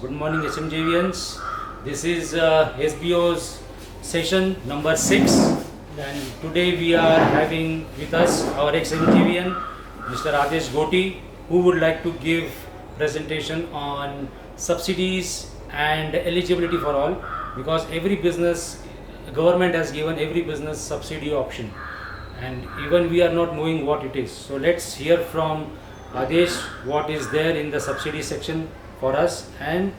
Good morning, SMJVians. This is SBO's session number 6, and today we are having with us our ex-MJVian, Mr. Adesh Goti, who would like to give presentation on subsidies and eligibility for all, because every business, government has given every business subsidy option, and even we are not knowing what it is. So let's hear from Adesh what is there in the subsidy section for us and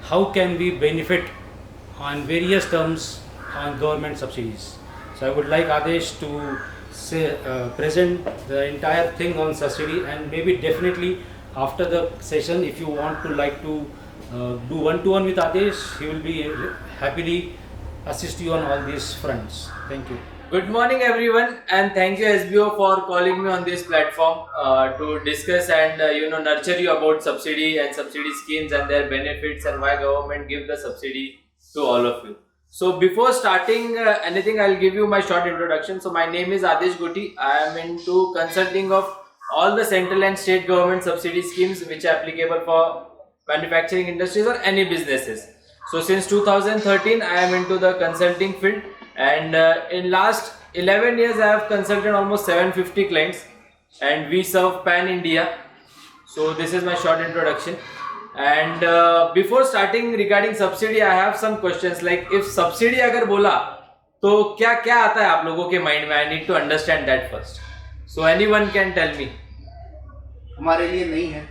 how can we benefit on various terms on government subsidies. So I would like Adesh to say, present the entire thing on subsidy, and maybe definitely after the session, if you want to do one-to-one with Adesh, he will be happily assist you on all these fronts. Thank you. Good morning everyone, and thank you SBO for calling me on this platform to discuss and nurture you about subsidy and subsidy schemes and their benefits and why government give the subsidy to all of you. So before starting anything, I'll give you my short introduction. So my name is Adesh Goti. I am into consulting of all the central and state government subsidy schemes which are applicable for manufacturing industries or any businesses. So since 2013 I am into the consulting field, and in last 11 years I have consulted almost 750 clients, and we serve pan India. So this is my short introduction. And before starting regarding subsidy, I have some questions, like if subsidy अगर बोला तो क्या क्या आता है आप लोगों के माइंड में? I need to understand that first. So anyone can tell me. हमारे लिए नहीं है.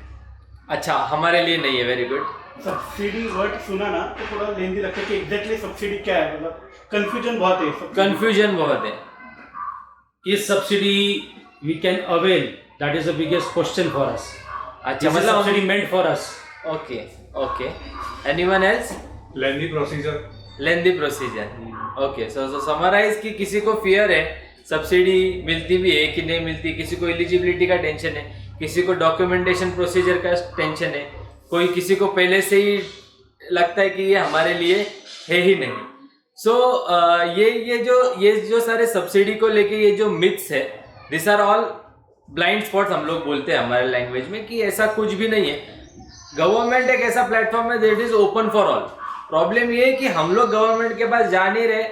अच्छा, हमारे लिए नहीं है. Very good. सब्सिडी वर्ड सुना ना तो थोड़ा लेंदी लगता है कि एग्जैक्टली सब्सिडी क्या है, मतलब कंफ्यूजन बहुत है. कंफ्यूजन बहुत है. Is subsidy we can avail? That is the biggest question for us. अच्छा, मतलब subsidy meant for us. Okay, okay. Anyone else? Lengthy procedure. Lengthy procedure. Okay, so summarize कि किसी को fear है सब्सिडी मिलती भी है कि नहीं मिलती, किसी को एलिजिबिलिटी का टेंशन है, किसी को डॉक्यूमेंटेशन प्रोसीजर का टेंशन है, कोई किसी को पहले से ही लगता है कि ये हमारे लिए है ही नहीं. सो ये जो सारे सब्सिडी को लेके ये जो मिथ्स है, this are all blind spots हम लोग बोलते हैं हमारे लैंग्वेज में, कि ऐसा कुछ भी नहीं है. गवर्नमेंट एक ऐसा प्लेटफॉर्म है that is open for all. Problem ये है कि हम लोग गवर्नमेंट के पास जा नहीं रहे.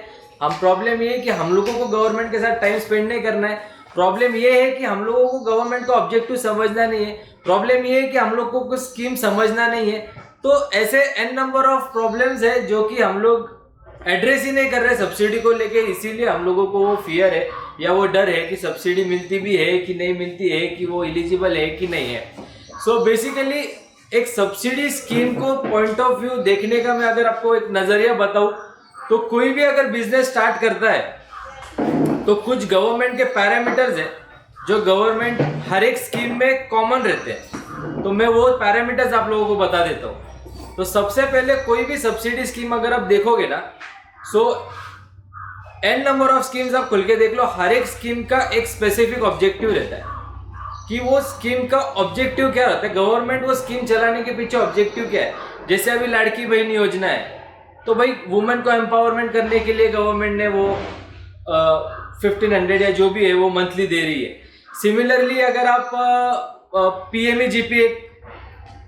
प्रॉब्लम ये है कि हम लोगों को गवर्नमेंट के साथ टाइम स्पेंड नहीं करना है. प्रॉब्लम ये है कि हम लोगों को गवर्नमेंट का ऑब्जेक्टिव समझना नहीं है. प्रॉब्लम ये है कि हम लोग को कुछ स्कीम समझना नहीं है. तो ऐसे एन नंबर ऑफ प्रॉब्लम्स है जो कि हम लोग एड्रेस ही नहीं कर रहे सब्सिडी को लेके. इसीलिए हम लोगों को वो फियर है या वो डर है कि सब्सिडी मिलती भी है कि नहीं मिलती है, कि वो एलिजिबल है कि नहीं है. सो बेसिकली एक सब्सिडी स्कीम को पॉइंट ऑफ व्यू देखने का मैं अगर आपको एक नजरिया बताऊं, तो कोई भी अगर बिजनेस स्टार्ट करता है तो कुछ गवर्नमेंट के पैरामीटर्स है जो गवर्नमेंट हर एक स्कीम में कॉमन रहते हैं. तो मैं वो पैरामीटर्स आप लोगों को बता देता हूँ. तो सबसे पहले कोई भी सब्सिडी स्कीम अगर आप देखोगे ना, सो एन नंबर ऑफ स्कीम्स आप खुल के देख लो, हर एक स्कीम का एक स्पेसिफिक ऑब्जेक्टिव रहता है कि वो स्कीम का ऑब्जेक्टिव क्या रहता है. गवर्नमेंट वो स्कीम चलाने के पीछे ऑब्जेक्टिव क्या है. जैसे अभी लाड़की बहन योजना है, तो भाई वुमेन को एम्पावरमेंट करने के लिए गवर्नमेंट ने वो 1500 या जो भी है वो मंथली दे रही है. सिमिलरली अगर आप PMEGP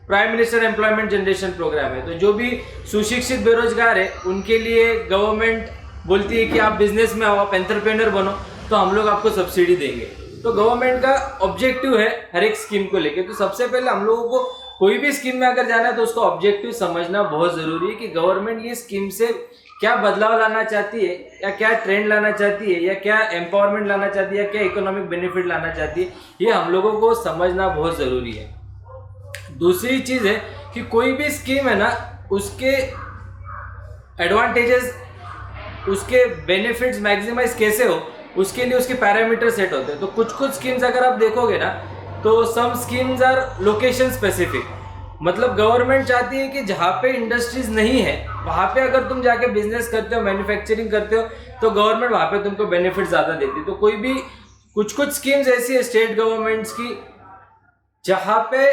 prime minister employment generation programme है, तो जो भी सुशिक्षित बेरोजगार है उनके लिए गवर्नमेंट बोलती है कि आप बिजनेस में आओ, आप एंटरप्रेन्योर बनो, तो हम लोग आपको सब्सिडी देंगे. तो गवर्नमेंट का ऑब्जेक्टिव है हर एक स्कीम को लेके. तो सबसे पहले हम लोगों को कोई भी स्कीम में अगर जाना है तो उसका ऑब्जेक्टिव समझना बहुत जरूरी है कि गवर्नमेंट ये स्कीम से क्या बदलाव लाना चाहती है, या क्या ट्रेंड लाना चाहती है, या क्या एम्पावरमेंट लाना चाहती है, या क्या इकोनॉमिक बेनिफिट लाना चाहती है. ये हम लोगों को समझना बहुत ज़रूरी है. दूसरी चीज़ है कि कोई भी स्कीम है ना, उसके एडवांटेजेस, उसके बेनिफिट्स मैक्सिमाइज कैसे हो, उसके लिए उसके पैरामीटर सेट होते हैं. तो कुछ स्कीम्स अगर आप देखोगे ना, तो some schemes are location specific. मतलब गवर्नमेंट चाहती है कि जहाँ पे इंडस्ट्रीज नहीं है वहाँ पे अगर तुम जाके बिजनेस करते हो, मैन्युफैक्चरिंग करते हो, तो गवर्नमेंट वहाँ पे तुमको बेनिफिट ज़्यादा देती है. तो कोई भी कुछ स्कीम्स ऐसी है स्टेट गवर्नमेंट्स की जहाँ पे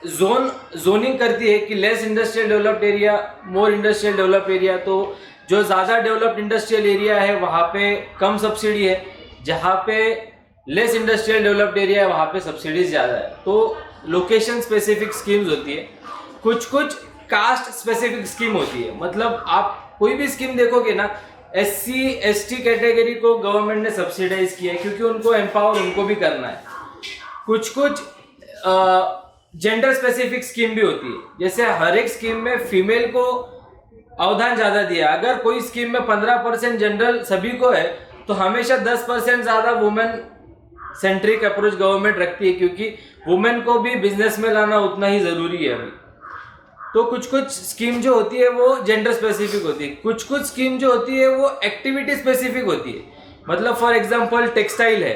जोनिंग करती है कि लेस इंडस्ट्रियल डेवलप्ड एरिया, मोर इंडस्ट्रियल डेवलप्ड एरिया. तो जो ज़्यादा डेवलप्ड इंडस्ट्रियल एरिया है वहाँ पे कम सब्सिडी है, जहाँ पे लेस इंडस्ट्रियल डेवलप्ड एरिया है वहाँ पे सब्सिडीज ज़्यादा है. तो लोकेशन स्पेसिफिक स्कीम्स होती है. कुछ कास्ट स्पेसिफिक स्कीम होती है, मतलब आप कोई भी स्कीम देखोगे ना, SC ST कैटेगरी को गवर्नमेंट ने सब्सिडाइज किया है क्योंकि उनको एम्पावर उनको भी करना है। कुछ जेंडर स्पेसिफिक स्कीम भी होती है, जैसे हर एक स्कीम में फीमेल को अवधान ज्यादा दिया। अगर कोई स्कीम में 15% जनरल सभी को है तो हमेशा 10% ज्यादा वुमेन सेंट्रिक अप्रोच गवर्नमेंट रखती है, क्योंकि वुमेन को भी बिजनेस में लाना उतना ही जरूरी है अभी। तो कुछ स्कीम जो होती है वो जेंडर स्पेसिफिक होती है, कुछ स्कीम जो होती है वो एक्टिविटी स्पेसिफिक होती है। मतलब फॉर एग्जांपल टेक्सटाइल है,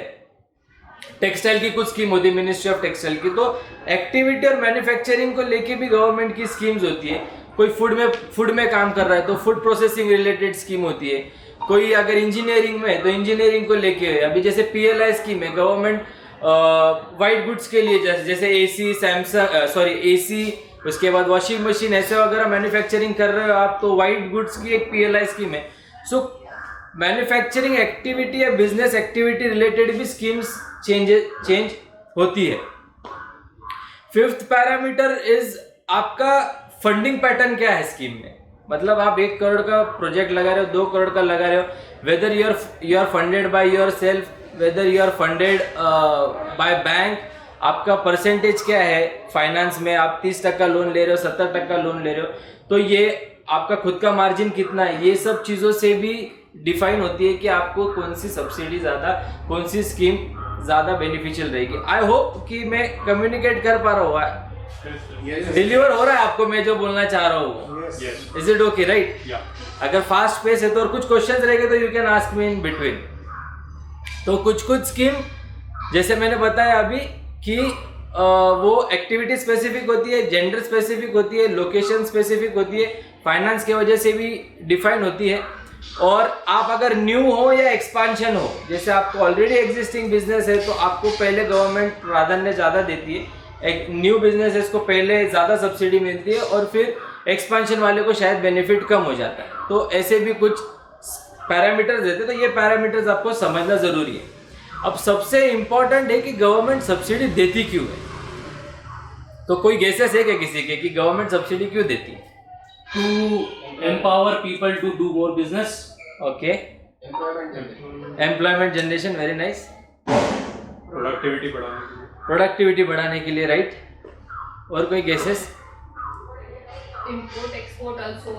टेक्सटाइल की कुछ स्कीम होती है मिनिस्ट्री ऑफ टेक्सटाइल की, तो एक्टिविटी और मैन्युफैक्चरिंग को लेके भी गवर्नमेंट की स्कीम्स होती है। कोई फूड में काम कर रहा है तो फूड प्रोसेसिंग रिलेटेड स्कीम होती है। कोई अगर इंजीनियरिंग में है तो इंजीनियरिंग को लेके है। अभी जैसे PLI स्कीम है, गवर्नमेंट वाइट गुड्स के लिए, जैसे AC, उसके बाद वॉशिंग मशीन ऐसे वगैरह मैन्युफैक्चरिंग कर रहे हो आप, तो वाइट गुड्स की एक PLI स्कीम है। सो मैन्युफैक्चरिंग एक्टिविटी या बिजनेस एक्टिविटी रिलेटेड भी स्कीम्स चेंज होती है। 5th पैरामीटर इज आपका फंडिंग पैटर्न क्या है स्कीम में। मतलब आप 1 करोड़ का प्रोजेक्ट लगा रहे हो, 2 करोड़ का लगा रहे हो, whether you are funded by yourself, whether you are funded by bank, आपका परसेंटेज क्या है फाइनेंस में, आप 30% लोन ले रहे हो, 70% लोन ले रहे हो, तो ये आपका खुद का मार्जिन कितना है, ये सब चीज़ों से भी डिफाइन होती है कि आपको कौन सी सब्सिडी ज़्यादा, कौन सी स्कीम ज़्यादा बेनिफिशियल रहेगी। आई होप कि मैं कम्युनिकेट कर पा रहा हूँ, डिलीवर हो रहा है आपको मैं जो बोलना चाह रहा हूँ। Is it okay, right? अगर फास्ट पेस है तो और कुछ क्वेश्चंस रहेंगे तो you can ask me in between. तो कुछ स्कीम जैसे मैंने बताया अभी कि वो एक्टिविटी स्पेसिफिक होती है, जेंडर स्पेसिफिक होती है, लोकेशन स्पेसिफिक होती है, फाइनेंस की वजह से भी डिफाइन होती है। और आप अगर न्यू हो या एक्सपांशन हो, जैसे आपको ऑलरेडी एग्जिस्टिंग बिजनेस है तो आपको पहले गवर्नमेंट प्राधान्य ज़्यादा देती है, एक न्यू बिजनेस को पहले ज़्यादा सब्सिडी मिलती है और फिर एक्सपांशन वाले को शायद बेनिफिट कम हो जाता है। तो ऐसे भी कुछ पैरामीटर्स देते हैं, तो ये पैरामीटर्स आपको समझना ज़रूरी है। अब सबसे इम्पॉर्टेंट है कि गवर्नमेंट सब्सिडी देती क्यों है। तो कोई गेसेस है क्या किसी के कि गवर्नमेंट सब्सिडी क्यों देती है? To empower people to do more business. Okay, employment generation, very nice. Productivity बढ़ाने के लिए, राइट? और कोई गेसेस? Import, export also.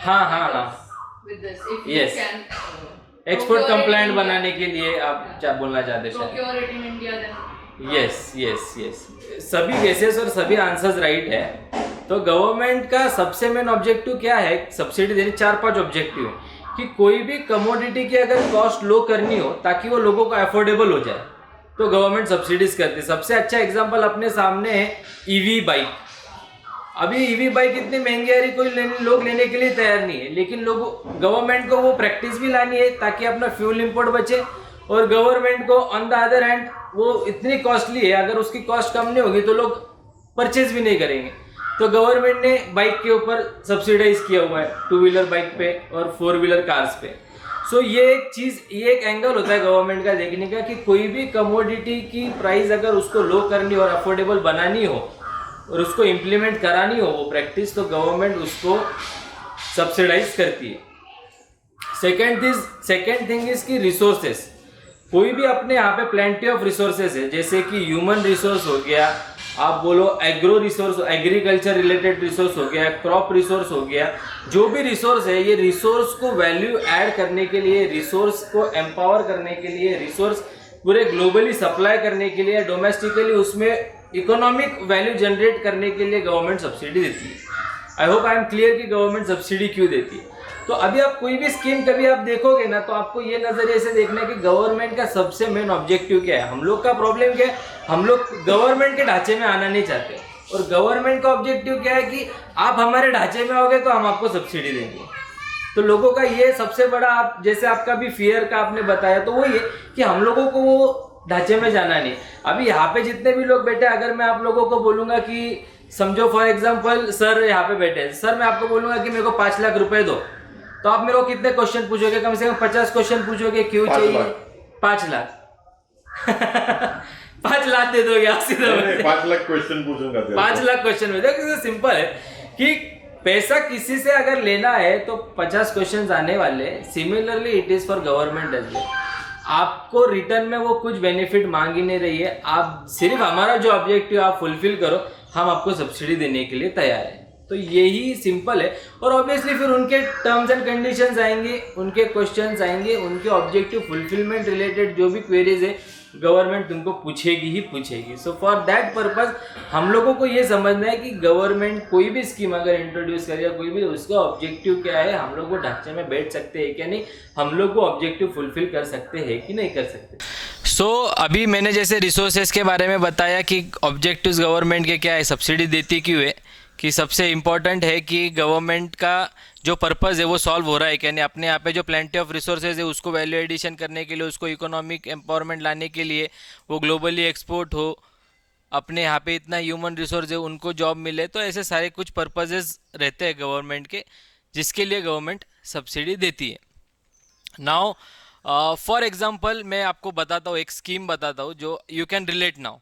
हाँ With this, if Yes. you can export procure it in compliant India, बनाने के लिए आप क्या बोलना चाहते हैं? procure it in India, then yes, सभी गेसेस और सभी आंसर्स राइट है। तो गवर्नमेंट का सबसे मेन ऑब्जेक्टिव क्या है सब्सिडी देने? 4-5 ऑब्जेक्टिव है कि कोई भी कमोडिटी की अगर कॉस्ट लो करनी हो ताकि वो लोगों को अफोर्डेबल हो जाए तो गवर्नमेंट सब्सिडीज करती है। सबसे अच्छा एग्जांपल अपने सामने है ईवी बाइक। अभी ईवी बाइक इतनी महंगी आ रही, कोई लोग लेने के लिए तैयार नहीं है, लेकिन लोग गवर्नमेंट को वो प्रैक्टिस भी लानी है ताकि अपना फ्यूल इंपोर्ट बचे। और गवर्नमेंट को ऑन द अदर हैंड वो इतनी कॉस्टली है, अगर उसकी कॉस्ट कम नहीं होगी तो लोग परचेज भी नहीं करेंगे। तो गवर्नमेंट ने बाइक के ऊपर सब्सिडाइज किया हुआ है, 2 व्हीलर बाइक पे और 4 व्हीलर कार्स पे। सो ये एक चीज़, ये एक एंगल होता है गवर्नमेंट का देखने का कि कोई भी कमोडिटी की प्राइस अगर उसको लो करनी और अफोर्डेबल बनानी हो और उसको इम्प्लीमेंट करानी हो वो प्रैक्टिस, तो गवर्नमेंट उसको सब्सिडाइज करती है। सेकेंड थिंग इज कि रिसोर्सेस, कोई भी अपने यहाँ पे प्लेंटी ऑफ रिसोर्सेस है, जैसे कि ह्यूमन रिसोर्स हो गया, आप बोलो agro resource, agriculture related resource हो गया, क्रॉप रिसोर्स हो गया, जो भी रिसोर्स है, ये रिसोर्स को वैल्यू ऐड करने के लिए, रिसोर्स को एम्पावर करने के लिए, रिसोर्स पूरे ग्लोबली सप्लाई करने के लिए, डोमेस्टिकली उसमें इकोनॉमिक वैल्यू जनरेट करने के लिए गवर्नमेंट सब्सिडी देती है। आई होप आई एम क्लियर कि गवर्नमेंट सब्सिडी क्यों देती है। तो अभी आप कोई भी स्कीम कभी आप देखोगे ना तो आपको ये नजरिए से देखना है कि गवर्नमेंट का सबसे मेन ऑब्जेक्टिव क्या है। हम लोग का प्रॉब्लम क्या है, हम लोग गवर्नमेंट के ढांचे में आना नहीं चाहते, और गवर्नमेंट का ऑब्जेक्टिव क्या है कि आप हमारे ढांचे में आओगे तो हम आपको सब्सिडी देंगे। तो लोगों का ये सबसे बड़ा, आप जैसे आपका भी फियर का आपने बताया, तो वो ये कि हम लोगों को वो ढांचे में जाना नहीं। अभी यहाँ पे जितने भी लोग बैठे, अगर मैं आप लोगों को बोलूंगा कि समझो फॉर एग्जाम्पल सर यहाँ पे बैठे हैं, सर मैं आपको बोलूंगा कि मेरे को 5 लाख रुपए दो, तो आप मेरे को कितने क्वेश्चन पूछोगे? कम से कम 50 क्वेश्चन पूछोगे, क्यों चाहिए 5 लाख 5 लाख दे दोगे आप सीधे? 5 लाख क्वेश्चन पूछूंगा। 5 लाख क्वेश्चन में देखो सिंपल है कि पैसा किसी से अगर लेना है तो 50 क्वेश्चंस आने वाले। Similarly it is for government as well. आपको रिटर्न में वो कुछ बेनिफिट मांग ही नहीं रही है, आप सिर्फ हमारा जो ऑब्जेक्टिव आप फुलफिल करो, हम आपको सब्सिडी देने के लिए तैयार है। तो यही सिंपल है। और ऑब्वियसली फिर उनके टर्म्स एंड कंडीशंस आएंगे, उनके क्वेश्चंस आएंगे, उनके ऑब्जेक्टिव फुलफिलमेंट रिलेटेड जो भी क्वेरीज है गवर्नमेंट तुमको पूछेगी ही पूछेगी। सो फॉर दैट पर्पज हम लोगों को ये समझना है कि गवर्नमेंट कोई भी स्कीम अगर इंट्रोड्यूस करे या कोई भी, उसका ऑब्जेक्टिव क्या है, हम लोग वो ढांचे में बैठ सकते हैं क्या नहीं, हम लोग वो ऑब्जेक्टिव फुलफिल कर सकते हैं कि नहीं कर सकते। अभी मैंने जैसे रिसोर्सेज के बारे में बताया कि ऑब्जेक्टिव्स गवर्नमेंट के क्या है, सब्सिडी देती क्यों है, कि सबसे इम्पॉर्टेंट है कि गवर्नमेंट का जो पर्पज़ है वो सॉल्व हो रहा है, यानी अपने यहाँ पे जो प्लेंटी ऑफ रिसोर्सेज है उसको वैल्यू एडिशन करने के लिए, उसको इकोनॉमिक एम्पावरमेंट लाने के लिए, वो ग्लोबली एक्सपोर्ट हो, अपने यहाँ पे इतना ह्यूमन रिसोर्स है उनको जॉब मिले। तो ऐसे सारे कुछ पर्पजेज रहते हैं गवर्नमेंट के, जिसके लिए गवर्नमेंट सब्सिडी देती है। नाउ फॉर एग्जांपल मैं आपको बताता हूँ, एक स्कीम बताता हूँ जो यू कैन रिलेट नाउ।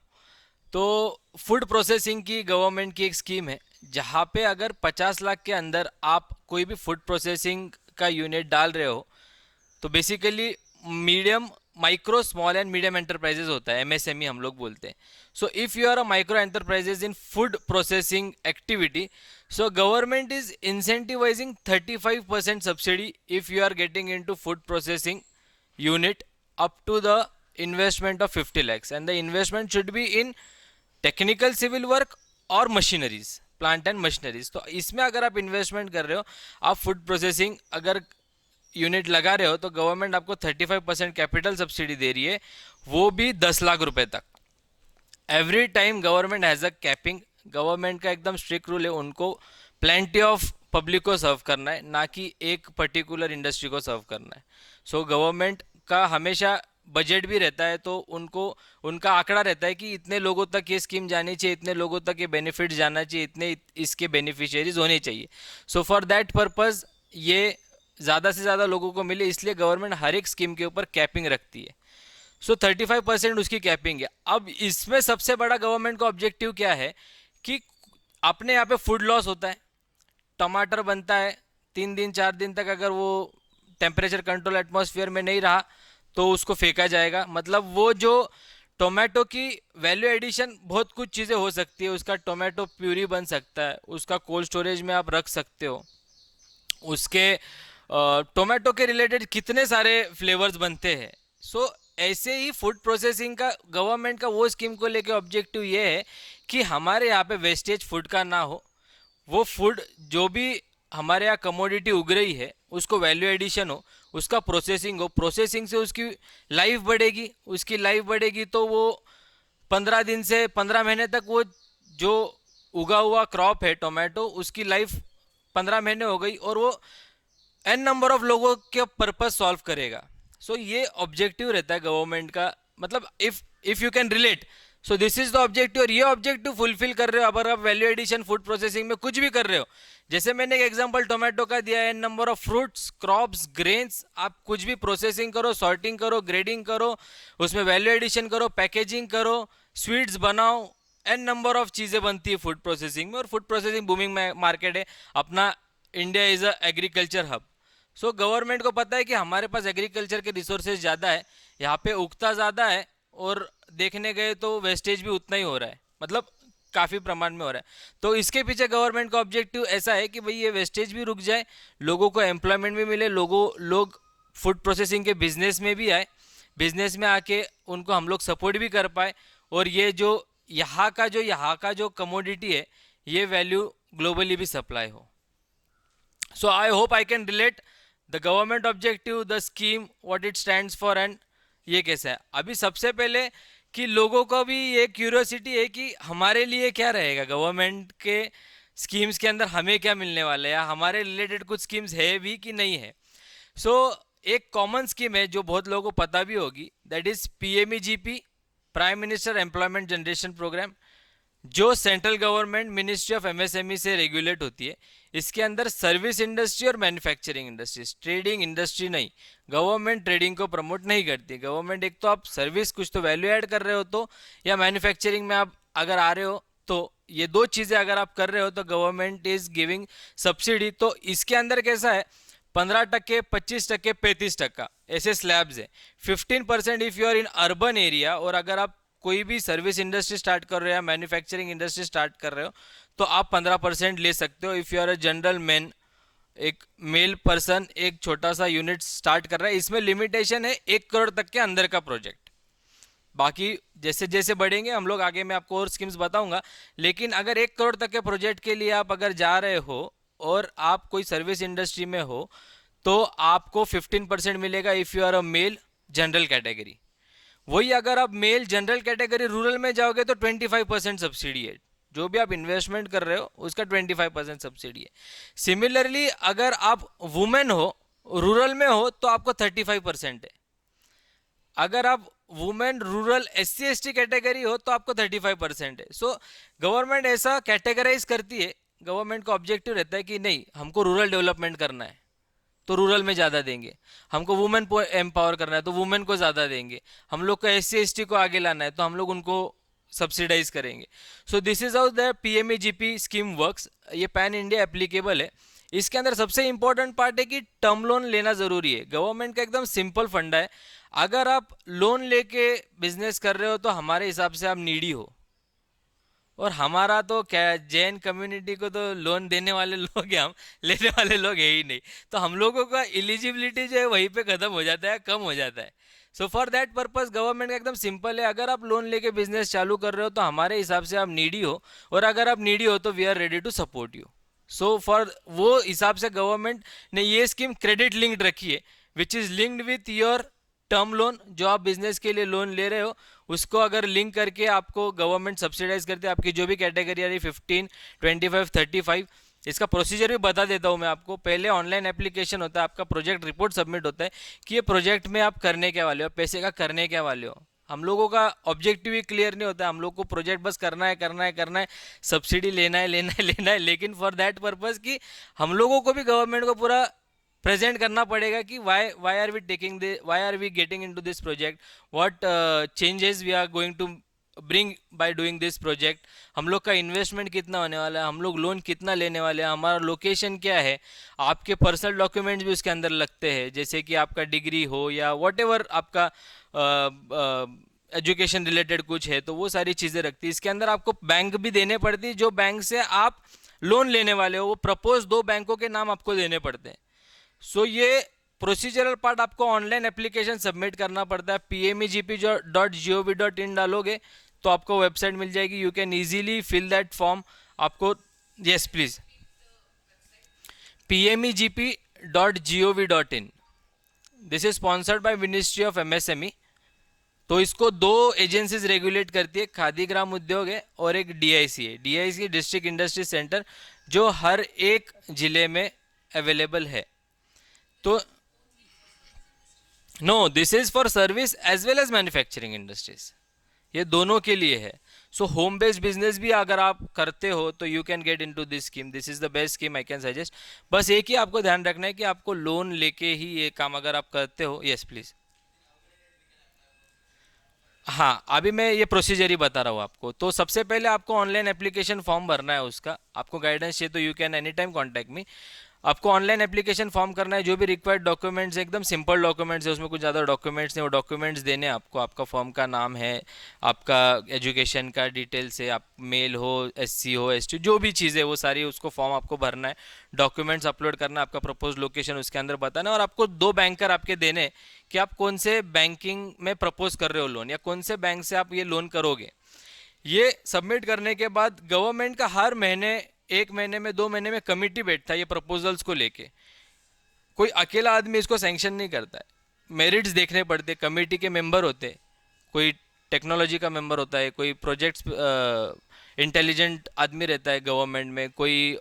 तो फूड प्रोसेसिंग की गवर्नमेंट की एक स्कीम है, जहाँ पे अगर 50 लाख के अंदर आप कोई भी फूड प्रोसेसिंग का यूनिट डाल रहे हो, तो basically medium, micro, small and medium enterprises होता है, MSME हम लोग बोलते हैं। So if you are a micro enterprises in food processing activity, so government is incentivising 35% subsidy if you are getting into food processing unit up to the investment of 50 lakhs, and the investment should be in technical civil work और machineries, plant and machineries. तो इसमें अगर आप investment कर रहे हो, आप food processing अगर यूनिट लगा रहे हो, तो गवर्नमेंट आपको 35% कैपिटल सब्सिडी दे रही है, वो भी 10 लाख रुपए तक। Every time government has a capping. Government का एकदम स्ट्रिक्ट रूल है, उनको प्लेंटी ऑफ पब्लिक को सर्व करना है, ना कि एक पर्टिकुलर इंडस्ट्री को सर्व करना है। सो गवर्नमेंट का हमेशा बजट भी रहता है, तो उनको उनका आंकड़ा रहता है कि इतने लोगों तक ये स्कीम जानी चाहिए, इतने लोगों तक ये बेनिफिट जाना चाहिए, इतने इसके बेनिफिशियरीज होने चाहिए। सो फॉर दैट पर्पज़ ये ज़्यादा से ज़्यादा लोगों को मिले, इसलिए गवर्नमेंट हर एक स्कीम के ऊपर कैपिंग रखती है। सो 35% उसकी कैपिंग है। अब इसमें सबसे बड़ा गवर्नमेंट का ऑब्जेक्टिव क्या है कि अपने यहाँ पे फूड लॉस होता है, टमाटर बनता है 3 दिन 4 दिन तक, अगर वो टेम्परेचर कंट्रोल एटमॉस्फेयर में नहीं रहा तो उसको फेंका जाएगा। मतलब वो जो टोमेटो की वैल्यू एडिशन, बहुत कुछ चीज़ें हो सकती है, उसका टोमेटो प्यूरी बन सकता है, उसका कोल्ड स्टोरेज में आप रख सकते हो, उसके टोमेटो के रिलेटेड कितने सारे फ्लेवर्स बनते हैं। सो ऐसे ही फूड प्रोसेसिंग का गवर्नमेंट का वो स्कीम को लेके ऑब्जेक्टिव ये है कि हमारे यहाँ पे वेस्टेज फूड का ना हो, वो फूड जो भी हमारे यहाँ कमोडिटी उग रही है उसको वैल्यू एडिशन हो, उसका प्रोसेसिंग हो, प्रोसेसिंग से उसकी लाइफ बढ़ेगी, उसकी लाइफ बढ़ेगी तो वो 15 दिन से 15 महीने तक वो जो उगा हुआ क्रॉप है टोमेटो, उसकी लाइफ 15 महीने हो गई और वो एन नंबर ऑफ लोगों के पर्पस सॉल्व करेगा। सो ये ऑब्जेक्टिव रहता है गवर्नमेंट का। मतलब if you can relate, so this is the objective. और ये ऑब्जेक्टिव फुलफिल कर रहे हो अगर आप वैल्यू एडिशन फूड प्रोसेसिंग में कुछ भी कर रहे हो। जैसे मैंने एक एग्जांपल टोमेटो का दिया है, an number of fruits, crops, grains, आप कुछ भी प्रोसेसिंग करो, सॉर्टिंग करो, ग्रेडिंग करो, उसमें वैल्यू एडिशन करो, पैकेजिंग करो, स्वीट्स बनाओ, एन नंबर ऑफ चीज़ें बनती है फूड प्रोसेसिंग में। और फूड प्रोसेसिंग बूमिंग मार्केट है अपना, India is a agriculture hub. So government को पता है कि हमारे पास एग्रीकल्चर के रिसोर्सेज ज़्यादा है, यहाँ पे उगता ज़्यादा है और देखने गए तो वेस्टेज भी उतना ही हो रहा है, मतलब काफ़ी प्रमाण में हो रहा है। तो इसके पीछे गवर्नमेंट का ऑब्जेक्टिव ऐसा है कि भाई ये वेस्टेज भी रुक जाए, लोगों को एम्प्लॉयमेंट भी मिले, लोग फूड प्रोसेसिंग के बिजनेस में भी आए, बिजनेस में आके उनको हम लोग सपोर्ट भी कर पाए, और ये जो यहाँ का जो कमोडिटी है ये वैल्यू ग्लोबली भी सप्लाई हो। So I hope I can relate the government objective, the scheme, what it stands for, and ये कैसा है। अभी सबसे पहले कि लोगों को भी ये क्यूरियोसिटी है कि हमारे लिए क्या रहेगा, गवर्नमेंट के स्कीम्स के अंदर हमें क्या मिलने वाला है, या हमारे रिलेटेड कुछ स्कीम्स है भी कि नहीं है। सो एक कॉमन स्कीम है जो बहुत लोगों को पता भी होगी, that is PMEGP, prime minister employment generation programme, जो central government ministry of MSME से रेगुलेट होती है। इसके अंदर सर्विस इंडस्ट्री और मैन्युफैक्चरिंग इंडस्ट्रीज, ट्रेडिंग इंडस्ट्री नहीं, गवर्नमेंट ट्रेडिंग को प्रमोट नहीं करती। गवर्नमेंट एक तो आप सर्विस कुछ तो वैल्यू ऐड कर रहे हो तो, या मैन्युफैक्चरिंग में आप अगर आ रहे हो तो ये दो चीज़ें अगर आप कर रहे हो तो गवर्नमेंट इज गिविंग सब्सिडी। तो इसके अंदर कैसा है, 15%, 25%, 35% ऐसे स्लैब्स है। 15% if you are in urban area, और अगर आप कोई भी सर्विस इंडस्ट्री स्टार्ट कर रहे हो या मैन्युफैक्चरिंग इंडस्ट्री स्टार्ट कर रहे हो तो आप 15% ले सकते हो। If you are a general man, एक मेल पर्सन एक छोटा सा यूनिट स्टार्ट कर रहा है, इसमें लिमिटेशन है 1 करोड़ तक के अंदर का प्रोजेक्ट। बाकी जैसे जैसे बढ़ेंगे हम लोग आगे, मैं आपको और स्कीम्स बताऊंगा। लेकिन अगर 1 करोड़ तक के प्रोजेक्ट के लिए आप अगर जा रहे हो और आप कोई सर्विस इंडस्ट्री में हो तो आपको 15% मिलेगा if you are a male general category. वही अगर आप मेल जनरल कैटेगरी रूरल में जाओगे तो 25% सब्सिडी है। जो भी आप इन्वेस्टमेंट कर रहे हो उसका 25% सब्सिडी है। सिमिलरली अगर आप वुमेन हो, रूरल में हो, तो आपको 35% है। अगर आप women rural SC ST category हो तो आपको 35% है। सो गवर्नमेंट ऐसा कैटेगराइज करती है। गवर्नमेंट का ऑब्जेक्टिव रहता है कि नहीं, हमको रूरल डेवलपमेंट करना है तो रूरल में ज़्यादा देंगे, हमको वुमेन को एम्पावर करना है तो वुमेन को ज़्यादा देंगे, हम लोग को SC ST को आगे लाना है तो हम लोग उनको सब्सिडाइज करेंगे। सो this is how the PMEGP scheme works. ये पैन इंडिया एप्लीकेबल है। इसके अंदर सबसे इंपॉर्टेंट पार्ट है कि टर्म लोन लेना ज़रूरी है। गवर्नमेंट का एकदम सिंपल फंडा है। अगर आप लोन लेके बिजनेस कर रहे हो तो हमारे हिसाब से आप नीडी हो, और हमारा तो क्या, जैन कम्युनिटी को तो लोन देने वाले लोग हैं, हम लेने वाले लोग है ही नहीं। तो हम लोगों का एलिजिबिलिटी जो है वहीं पे ख़त्म हो जाता है, कम हो जाता है। So for that purpose government का एकदम सिंपल है, अगर आप लोन लेके बिजनेस चालू कर रहे हो तो हमारे हिसाब से आप नीडी हो, और अगर आप नीडी हो तो we are ready to support you. So for वो हिसाब से गवर्नमेंट ने ये स्कीम क्रेडिट लिंक्ड रखी है, which is linked with your term loan. जो आप बिजनेस के लिए लोन ले रहे हो उसको अगर लिंक करके आपको गवर्नमेंट सब्सिडाइज करते हैं। आपकी जो भी कैटेगरी आ रही 15, 25, 35, इसका प्रोसीजर भी बता देता हूँ मैं आपको। पहले ऑनलाइन एप्लीकेशन होता है, आपका प्रोजेक्ट रिपोर्ट सबमिट होता है कि ये प्रोजेक्ट में आप करने क्या वाले हो, पैसे का करने क्या वाले हो। हम लोगों का ऑब्जेक्टिव ही क्लियर नहीं होता है, हम लोग को प्रोजेक्ट बस करना है करना है करना है, सब्सिडी लेना है लेना है लेना है। लेकिन फॉर दैट पर्पज़ कि हम लोगों को भी गवर्नमेंट को पूरा प्रेजेंट करना पड़ेगा कि why are we getting into this project, what changes we are going to bring by doing this project, हम लोग का इन्वेस्टमेंट कितना होने वाला है, हम लोग लोन कितना लेने वाले हैं, हमारा लोकेशन क्या है। आपके पर्सनल डॉक्यूमेंट्स भी उसके अंदर लगते हैं, जैसे कि आपका डिग्री हो या वॉट एवर आपका एजुकेशन रिलेटेड कुछ है, तो वो सारी चीज़ें रखती है। इसके अंदर आपको बैंक भी देने पड़ती है, जो बैंक से आप लोन लेने वाले हो वो प्रपोज 2 बैंकों के नाम आपको देने पड़ते हैं। सो ये प्रोसीजरल पार्ट आपको ऑनलाइन एप्लीकेशन सबमिट करना पड़ता है। PMEGP.gov.in डालोगे तो आपको वेबसाइट मिल जाएगी, you can easily fill that form. आपको yes please, PMEGP.gov.in, this is sponsored by ministry of MSME। तो इसको 2 एजेंसीज रेगुलेट करती है, खादी ग्राम उद्योग है और एक DIC है। DIC डिस्ट्रिक्ट इंडस्ट्री सेंटर, जो हर एक जिले में अवेलेबल है। तो no, this is for service as well as manufacturing industries, ये दोनों के लिए है। सो होम बेस्ड बिजनेस भी अगर आप करते हो तो you can get into this scheme. This is the best scheme I can suggest. बस एक ही आपको ध्यान रखना है कि आपको लोन लेके ही ये काम अगर आप करते हो। Yes please. हाँ, अभी मैं ये प्रोसीजर ही बता रहा हूँ आपको। तो सबसे पहले आपको ऑनलाइन एप्लीकेशन फॉर्म भरना है, उसका आपको गाइडेंस चाहिए तो you can any time contact me. आपको ऑनलाइन एप्लीकेशन फॉर्म करना है, जो भी रिक्वायर्ड डॉक्यूमेंट्स एकदम सिंपल डॉक्यूमेंट्स है, उसमें कुछ ज़्यादा डॉक्यूमेंट्स नहीं, वो डॉक्यूमेंट्स देने आपको। आपका फॉर्म का नाम है, आपका एजुकेशन का डिटेल्स है, आप मेल हो, SC हो, ST, जो भी चीज़ है वो सारी उसको फॉर्म आपको भरना है, डॉक्यूमेंट्स अपलोड करना, आपका प्रपोज लोकेशन उसके अंदर बताना, और आपको 2 बैंकर आपके देने कि आप कौन से बैंकिंग में प्रपोज कर रहे हो लोन, या कौन से बैंक से आप ये लोन करोगे। ये सबमिट करने के बाद गवर्नमेंट का हर महीने, 1 महीने में, 2 महीने में कमिटी बैठता है ये प्रपोजल्स को लेके। कोई अकेला आदमी इसको सैंक्शन नहीं करता है, मेरिट्स देखने पड़ते, कमेटी के मेंबर होते, कोई टेक्नोलॉजी का मेंबर होता है, कोई प्रोजेक्ट्स इंटेलिजेंट आदमी रहता है गवर्नमेंट में, कोई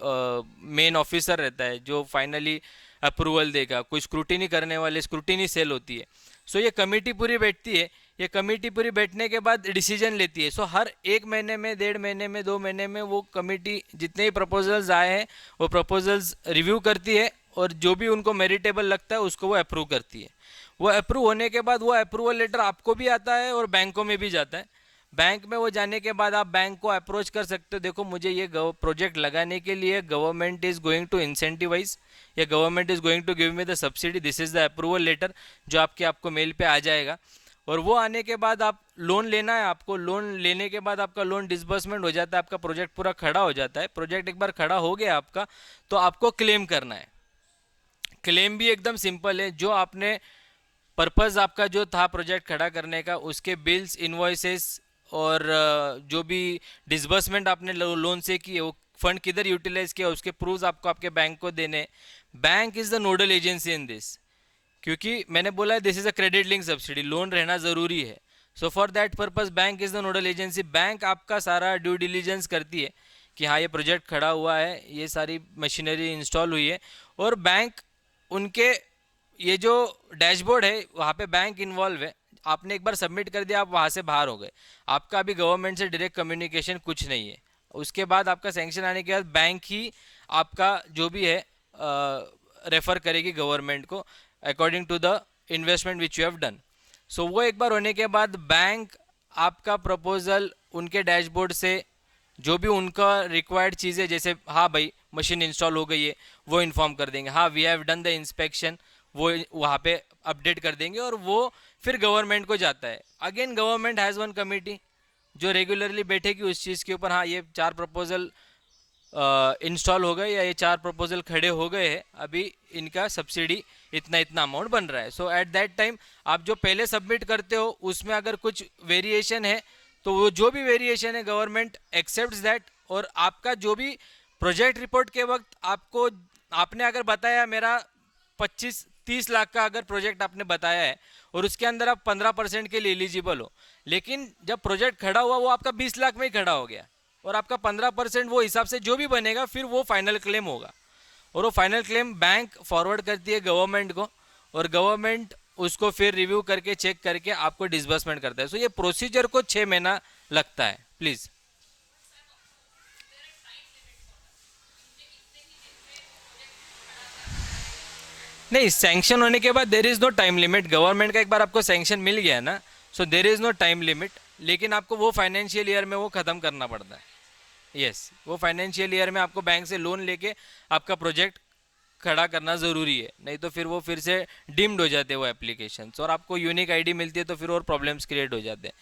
मेन ऑफिसर रहता है जो फाइनली अप्रूवल देगा, कोई स्क्रूटिनी करने वाले स्क्रूटिनी सेल होती है। सो ये कमेटी पूरी बैठती है, ये कमेटी पूरी बैठने के बाद डिसीजन लेती है। सो हर 1 महीने में, 1.5 महीने में, 2 महीने में वो कमेटी जितने ही प्रपोजल्स आए हैं वो प्रपोजल्स रिव्यू करती है, और जो भी उनको मेरिटेबल लगता है उसको वो अप्रूव करती है। वो अप्रूव होने के बाद वो अप्रूवल लेटर आपको भी आता है और बैंकों में भी जाता है। बैंक में वो जाने के बाद आप बैंक को अप्रोच कर सकते हो, देखो मुझे ये प्रोजेक्ट लगाने के लिए government is going to incentivise या government is going to give me the subsidy, this is the approval letter जो आपको मेल पे आ जाएगा। और वो आने के बाद आप लोन लेना है, आपको लोन लेने के बाद आपका लोन डिसबर्समेंट हो जाता है, आपका प्रोजेक्ट पूरा खड़ा हो जाता है। प्रोजेक्ट एक बार खड़ा हो गया आपका तो आपको क्लेम करना है। क्लेम भी एकदम सिंपल है, जो आपने पर्पज़ आपका जो था प्रोजेक्ट खड़ा करने का, उसके बिल्स, इन्वॉइसेस और जो भी डिसबर्समेंट आपने लोन से किए, वो फंड किधर यूटिलाइज किया, उसके प्रूफ्स आपको आपके बैंक को देने। Bank is the nodal agency in this, क्योंकि मैंने बोला है this is a credit link subsidy, loan रहना ज़रूरी है। So for that purpose bank is the nodal agency. Bank आपका सारा ड्यू डिलीजेंस करती है कि हाँ ये प्रोजेक्ट खड़ा हुआ है, ये सारी मशीनरी इंस्टॉल हुई है, और बैंक उनके ये जो डैशबोर्ड है वहाँ पे बैंक इन्वॉल्व है। आपने एक बार सबमिट कर दिया, आप वहाँ से बाहर हो गए, आपका अभी गवर्नमेंट से डायरेक्ट कम्युनिकेशन कुछ नहीं है। उसके बाद आपका सैंक्शन आने के बाद बैंक ही आपका जो भी है रेफ़र करेगी गवर्नमेंट को according to the investment which you have done. So वो एक बार होने के बाद बैंक आपका प्रपोजल उनके डैशबोर्ड से जो भी उनका रिक्वायर्ड चीज़ें, जैसे हाँ भाई मशीन इंस्टॉल हो गई है, वो इन्फॉर्म कर देंगे, हाँ we have done the inspection, वो वहाँ पे अपडेट कर देंगे, और वो फिर गवर्नमेंट को जाता है। Again government has one committee जो रेगुलरली बैठेगी उस चीज़ के ऊपर, हाँ ये 4 प्रपोजल इंस्टॉल हो गए या ये 4 प्रपोजल खड़े हो गए हैं, अभी इनका सब्सिडी इतना इतना अमाउंट बन रहा है। सो एट दैट टाइम आप जो पहले सबमिट करते हो उसमें अगर कुछ वेरिएशन है तो वो जो भी वेरिएशन है गवर्नमेंट एक्सेप्ट्स दैट। और आपका जो भी प्रोजेक्ट रिपोर्ट के वक्त आपने अगर बताया मेरा 25-30 लाख का अगर प्रोजेक्ट आपने बताया है और उसके अंदर आप 15% के लिए एलिजिबल हो, लेकिन जब प्रोजेक्ट खड़ा हुआ वो आपका 20 लाख में ही खड़ा हो गया और आपका 15% वो हिसाब से जो भी बनेगा फिर वो फाइनल क्लेम होगा, और वो फाइनल क्लेम बैंक फॉरवर्ड करती है गवर्नमेंट को, और गवर्नमेंट उसको फिर रिव्यू करके चेक करके आपको डिसबर्समेंट करता है। सो ये प्रोसीजर को 6 महीना लगता है। प्लीज़ नहीं, सैंक्शन होने के बाद there is no time limit. Government का एक बार आपको सैंक्शन मिल गया ना, so there is no time limit, लेकिन आपको वो फाइनेंशियल ईयर में वो ख़त्म करना पड़ता है। यस, वो फाइनेंशियल ईयर में आपको बैंक से लोन लेके आपका प्रोजेक्ट खड़ा करना ज़रूरी है, नहीं तो फिर वो फिर से डिम्ड हो जाते हैं वो एप्लीकेशंस, और आपको यूनिक आईडी मिलती है तो फिर और प्रॉब्लम्स क्रिएट हो जाते हैं।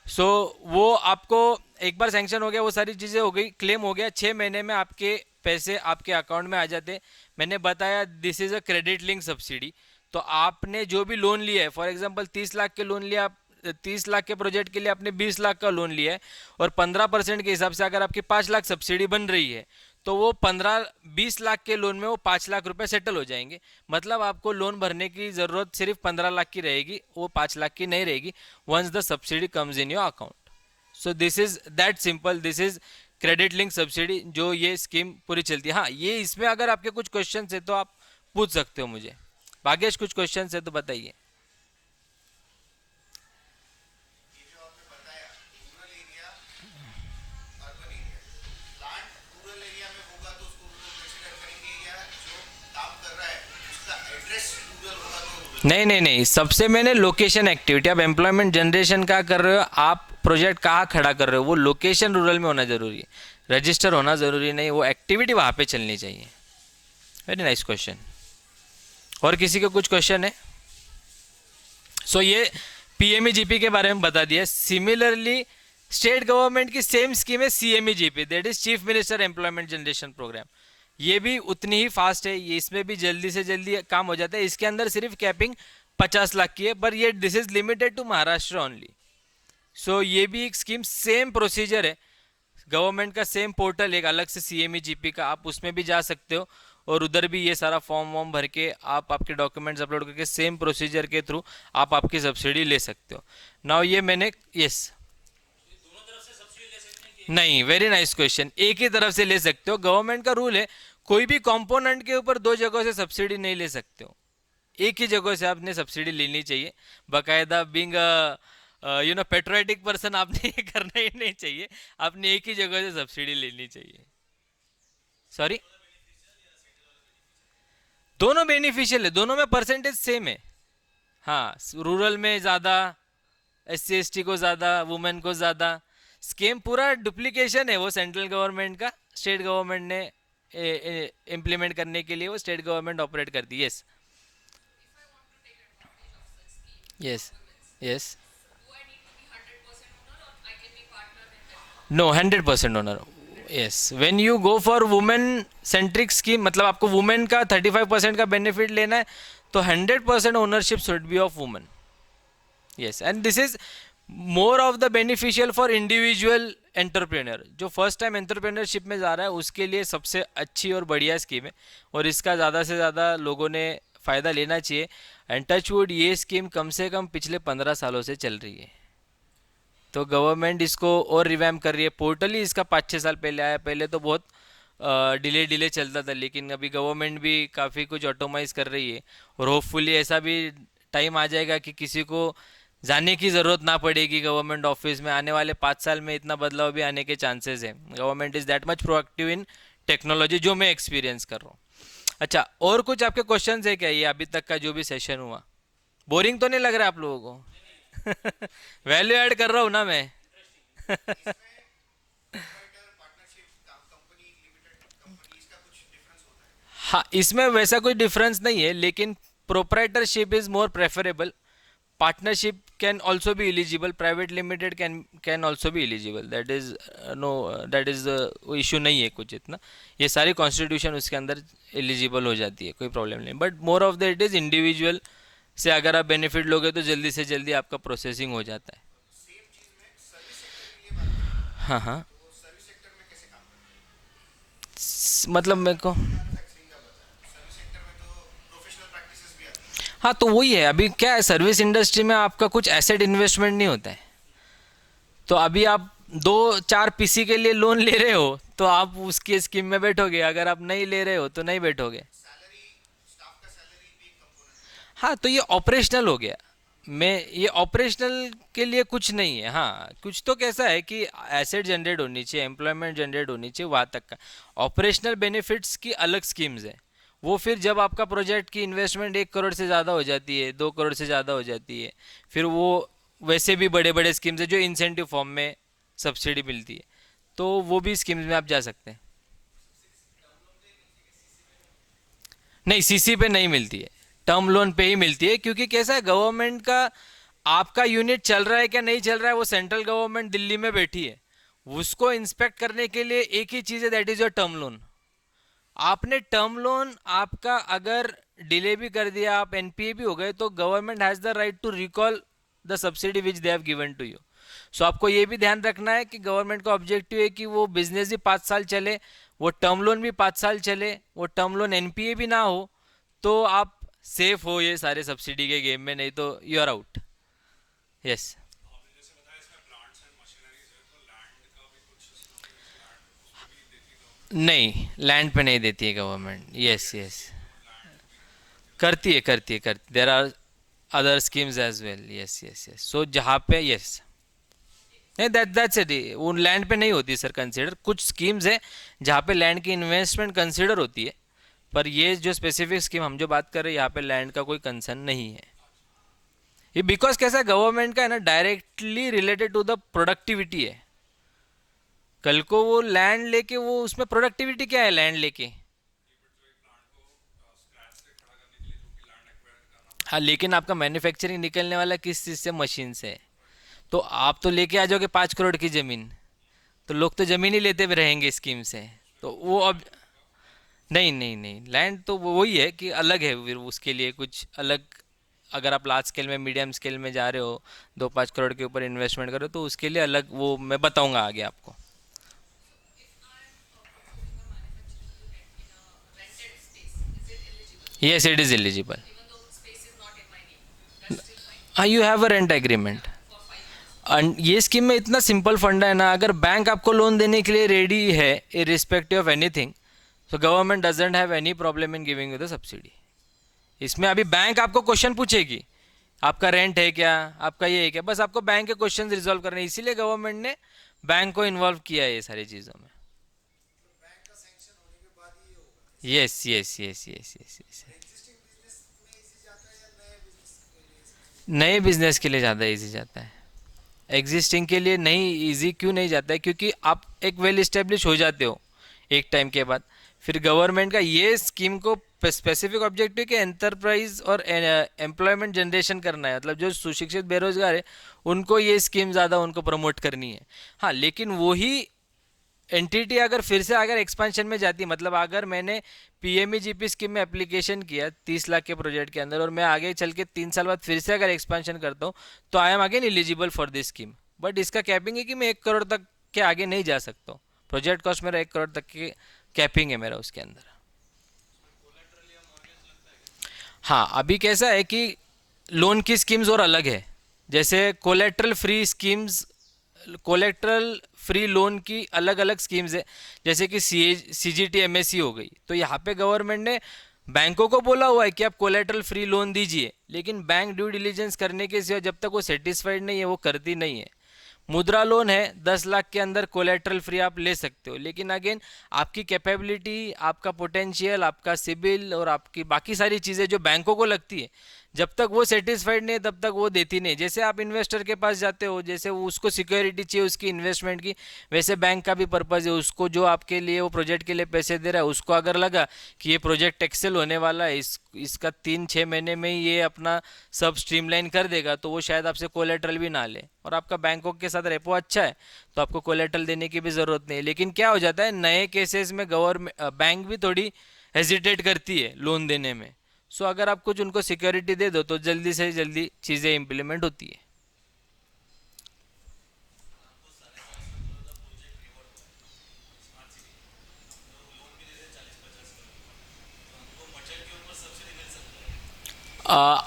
सो वो आपको एक बार सैंक्शन हो गया, वो सारी चीज़ें हो गई, क्लेम हो गया, 6 महीने में आपके पैसे आपके अकाउंट में आ जाते। मैंने बताया this is a credit link subsidy, तो आपने जो भी लोन लिया है, फॉर एग्जांपल 30 लाख के लोन लिया, 30 लाख के प्रोजेक्ट के लिए आपने 20 लाख का लोन लिया है, और 15% के हिसाब से अगर आपकी 5 लाख सब्सिडी बन रही है तो वो 15-20 लाख के लोन में वो 5 लाख रुपए सेटल हो जाएंगे। मतलब आपको लोन भरने की ज़रूरत सिर्फ 15 लाख की रहेगी, वो 5 लाख की नहीं रहेगी once the subsidy comes in your account. So this is that simple, this is credit link subsidy जो ये स्कीम पूरी चलती है। हाँ, ये इसमें अगर आपके कुछ क्वेश्चन है तो आप पूछ सकते हो मुझे। भाग्येश कुछ क्वेश्चन है तो बताइए। नहीं, सबसे मैंने लोकेशन एक्टिविटी, आप एम्प्लॉयमेंट जनरेशन का कर रहे हो, आप प्रोजेक्ट कहाँ खड़ा कर रहे हो, वो लोकेशन रूरल में होना ज़रूरी है, रजिस्टर होना ज़रूरी नहीं, वो एक्टिविटी वहाँ पे चलनी चाहिए। Very nice question. और किसी का कुछ क्वेश्चन है? सो ये PMEGP के बारे में बता दिया। सिमिलरली स्टेट गवर्नमेंट की सेम स्कीम है CMEGP, that is chief minister employment generation programme. ये भी उतनी ही फास्ट है, ये इसमें भी जल्दी से जल्दी काम हो जाता है। इसके अंदर सिर्फ कैपिंग 50 लाख की है, पर ये this is limited to Maharashtra only. So ये भी एक स्कीम, सेम प्रोसीजर है, गवर्नमेंट का सेम पोर्टल एक अलग से CMEGP का, आप उसमें भी जा सकते हो और उधर भी ये सारा फॉर्म वॉर्म भर के आप आपके डॉक्यूमेंट्स अपलोड करके सेम प्रोसीजर के थ्रू आप आपकी सब्सिडी ले सकते हो। नाउ ये मैंने यस नहीं, वेरी नाइस क्वेश्चन, एक ही तरफ से ले सकते हो। गवर्नमेंट का रूल है कोई भी कंपोनेंट के ऊपर 2 जगहों से सब्सिडी नहीं ले सकते हो, एक ही जगह से आपने सब्सिडी लेनी चाहिए। बाकायदा बीइंग पेट्रियोटिक पर्सन आपने ये करना ही नहीं चाहिए, आपने एक ही जगह से सब्सिडी लेनी चाहिए। सॉरी, दोनों बेनिफिशियल है, दोनों में परसेंटेज सेम है। हाँ, रूरल में ज़्यादा, SC ST को ज़्यादा, वुमेन को ज़्यादा। स्कीम पूरा डुप्लीकेशन है, वो सेंट्रल गवर्नमेंट का स्टेट गवर्नमेंट ने इम्प्लीमेंट करने के लिए वो स्टेट गवर्नमेंट ऑपरेट करती है। Yes yes yes. No 100% owner. Yes, when you go for women centric scheme, मतलब आपको वुमेन का 35% का बेनिफिट लेना है, तो 100% ownership should be of women. Yes, and this is more of the beneficial for individual entrepreneur. जो first time entrepreneurship में जा रहा है उसके लिए सबसे अच्छी और बढ़िया स्कीम है, और इसका ज़्यादा से ज़्यादा लोगों ने फ़ायदा लेना चाहिए। एंड टचवुड ये स्कीम कम से कम पिछले 15 सालों से चल रही है, तो गवर्नमेंट इसको और रिवैम्प कर रही है। पोर्टल ही इसका 5-6 साल पहले आया, पहले तो बहुत डिले चलता था, लेकिन अभी गवर्नमेंट भी काफ़ी कुछ ऑटोमाइज कर रही है, और होपफुली ऐसा भी टाइम आ जाएगा कि किसी को जाने की ज़रूरत ना पड़ेगी गवर्नमेंट ऑफिस में। आने वाले 5 साल में इतना बदलाव भी आने के चांसेस हैं। Government is that much proactive in technology, जो मैं एक्सपीरियंस कर रहा हूँ। अच्छा, और कुछ आपके क्वेश्चंस है क्या ये अभी तक का जो भी सेशन हुआ? बोरिंग तो नहीं लग रहा आप लोगों को? वैल्यू ऐड कर रहा हूँ ना मैं। हाँ, इसमें वैसा कोई डिफरेंस नहीं है, लेकिन proprietorship is more preferable. Partnership can also be eligible, private limited can also be eligible. That is no, that is issue नहीं है कुछ इतना। ये सारी कॉन्स्टिट्यूशन उसके अंदर एलिजिबल हो जाती है, कोई प्रॉब्लम नहीं। But more of the it is individual से अगर आप बेनिफिट लोगे तो जल्दी से जल्दी आपका प्रोसेसिंग हो जाता है। हाँ हाँ, मतलब मेरे को, हाँ तो वही है। अभी क्या है, सर्विस इंडस्ट्री में आपका कुछ एसेट इन्वेस्टमेंट नहीं होता है, तो अभी आप 2-4 पीसी के लिए लोन ले रहे हो तो आप उसकी स्कीम में बैठोगे, अगर आप नहीं ले रहे हो तो नहीं बैठोगे। हाँ, तो ये ऑपरेशनल हो गया। मैं ये ऑपरेशनल के लिए कुछ नहीं है। हाँ, कुछ तो कैसा है कि एसेट जनरेट होनी चाहिए, एम्प्लॉयमेंट जनरेट होनी चाहिए, वहाँ तक का। ऑपरेशनल बेनिफिट्स की अलग स्कीम्स है, वो फिर जब आपका प्रोजेक्ट की इन्वेस्टमेंट 1 करोड़ से ज़्यादा हो जाती है, 2 करोड़ से ज़्यादा हो जाती है, फिर वो वैसे भी बड़े बड़े स्कीम्स है जो इंसेंटिव फॉर्म में सब्सिडी मिलती है, तो वो भी स्कीम्स में आप जा सकते हैं। नहीं, सीसी पे नहीं मिलती है, टर्म लोन पे ही मिलती है। क्योंकि कैसा है, गवर्नमेंट का आपका यूनिट चल रहा है क्या नहीं चल रहा है, वो सेंट्रल गवर्नमेंट दिल्ली में बैठी है, उसको इंस्पेक्ट करने के लिए एक ही चीज़ है, that is your term loan. आपने टर्म लोन आपका अगर डिले भी कर दिया, आप एनपीए भी हो गए, तो government has the right to recall the subsidy which they have given to you. So आपको ये भी ध्यान रखना है कि गवर्नमेंट का ऑब्जेक्टिव है कि वो बिजनेस भी 5 साल चले, वो टर्म लोन भी 5 साल चले, वो टर्म लोन एनपीए भी ना हो, तो आप सेफ हो ये सारे सब्सिडी के गेम में, नहीं तो यू आर आउट। यस, नहीं, लैंड पे नहीं देती है गवर्नमेंट। यस यस, करती है। There are other schemes as well. Yes yes yes, so जहाँ पे, यस, नहीं, दैट्स इट, वो लैंड पे नहीं होती सर कंसीडर। कुछ स्कीम्स है जहाँ पे लैंड की इन्वेस्टमेंट कंसीडर होती है, पर ये जो स्पेसिफिक स्कीम हम जो बात कर रहे हैं, यहाँ पे लैंड का कोई कंसर्न नहीं है। ये बिकॉज कैसा गवर्नमेंट का है ना, directly related to the productivity है। कल को वो लैंड लेके, वो उसमें प्रोडक्टिविटी क्या है लैंड लेके? हाँ, लेकिन आपका मैन्युफैक्चरिंग निकलने वाला किस चीज़ से? मशीन से। तो आप तो लेके आ जाओगे 5 करोड़ की ज़मीन, तो लोग तो ज़मीन ही लेते हुए रहेंगे स्कीम से, तो वो अब नहीं, लैंड तो वही है कि अलग है, फिर उसके लिए कुछ अलग। अगर आप लार्ज स्केल में, मीडियम स्केल में जा रहे हो, 2-5 करोड़ के ऊपर इन्वेस्टमेंट करो, तो उसके लिए अलग, वो मैं बताऊंगा आगे आपको। Yes, it is eligible. हाँ, you have a rent agreement. ये स्कीम में इतना सिंपल फंडा है ना, अगर बैंक आपको लोन देने के लिए रेडी है इरिस्पेक्टिव ऑफ एनीथिंग, तो government doesn't have any problem in giving you the subsidy. इसमें अभी बैंक आपको क्वेश्चन पूछेगी, आपका रेंट है क्या, आपका ये है क्या, बस आपको बैंक के क्वेश्चन रिजॉल्व करने हैं। इसीलिए गवर्नमेंट ने बैंक को इन्वॉल्व किया है ये सारी चीज़ों में। Yes yes yes yes yes yes, नए बिजनेस के लिए ज़्यादा इजी जाता है। एग्जिस्टिंग के लिए नहीं इजी क्यों नहीं जाता है, क्योंकि आप एक वेल इस्टेब्लिश हो जाते हो एक टाइम के बाद। फिर गवर्नमेंट का ये स्कीम को स्पेसिफिक ऑब्जेक्टिव कि एंटरप्राइज और एम्प्लॉयमेंट जनरेशन करना है, मतलब जो सुशिक्षित बेरोजगार है उनको ये स्कीम ज़्यादा उनको प्रमोट करनी है। हाँ, लेकिन वही एंटिटी अगर फिर से अगर एक्सपेंशन में जाती है, मतलब अगर मैंने पीएमईजीपी स्कीम में एप्लीकेशन किया 30 लाख के प्रोजेक्ट के अंदर और मैं आगे चल के 3 साल बाद फिर से अगर एक्सपेंशन करता हूँ तो I am again eligible for this scheme. But इसका कैपिंग है कि मैं 1 करोड़ तक के आगे नहीं जा सकता हूँ। प्रोजेक्ट कॉस्ट मेरा 1 करोड़ तक की कैपिंग है मेरा उसके अंदर। हाँ, अभी कैसा है कि लोन की स्कीम्स और अलग है, जैसे collateral free schemes, collateral free loan की अलग अलग स्कीम्स है, जैसे कि सीजीटी एमएससी हो गई। तो यहाँ पे गवर्नमेंट ने बैंकों को बोला हुआ है कि आप कोलेट्रल फ्री लोन दीजिए, लेकिन बैंक ड्यू डिलीजेंस करने के सिवा जब तक वो सेटिस्फाइड नहीं है वो करती नहीं है। मुद्रा लोन है 10 लाख के अंदर कोलेट्रल फ्री आप ले सकते हो, लेकिन अगेन आपकी कैपेबिलिटी, आपका पोटेंशियल, आपका सिबिल और आपकी बाकी सारी चीज़ें जो बैंकों को लगती है, जब तक वो सेटिस्फाइड नहीं है तब तक वो देती नहीं। जैसे आप इन्वेस्टर के पास जाते हो, जैसे वो उसको सिक्योरिटी चाहिए उसकी इन्वेस्टमेंट की, वैसे बैंक का भी पर्पज़ है, उसको जो आपके लिए वो प्रोजेक्ट के लिए पैसे दे रहा है उसको अगर लगा कि ये प्रोजेक्ट एक्सेल होने वाला है, इसका 3-6 महीने में ही ये अपना सब स्ट्रीमलाइन कर देगा, तो वो शायद आपसे कोलेट्रल भी ना ले, और आपका बैंकों के साथ रेपो अच्छा है तो आपको कोलेट्रल देने की भी ज़रूरत नहीं है। लेकिन क्या हो जाता है, नए केसेस में गवर्नमेंट बैंक भी थोड़ी हेजिटेट करती है लोन देने में। सो अगर आप कुछ उनको सिक्योरिटी दे दो तो जल्दी से जल्दी चीज़ें इम्प्लीमेंट होती है।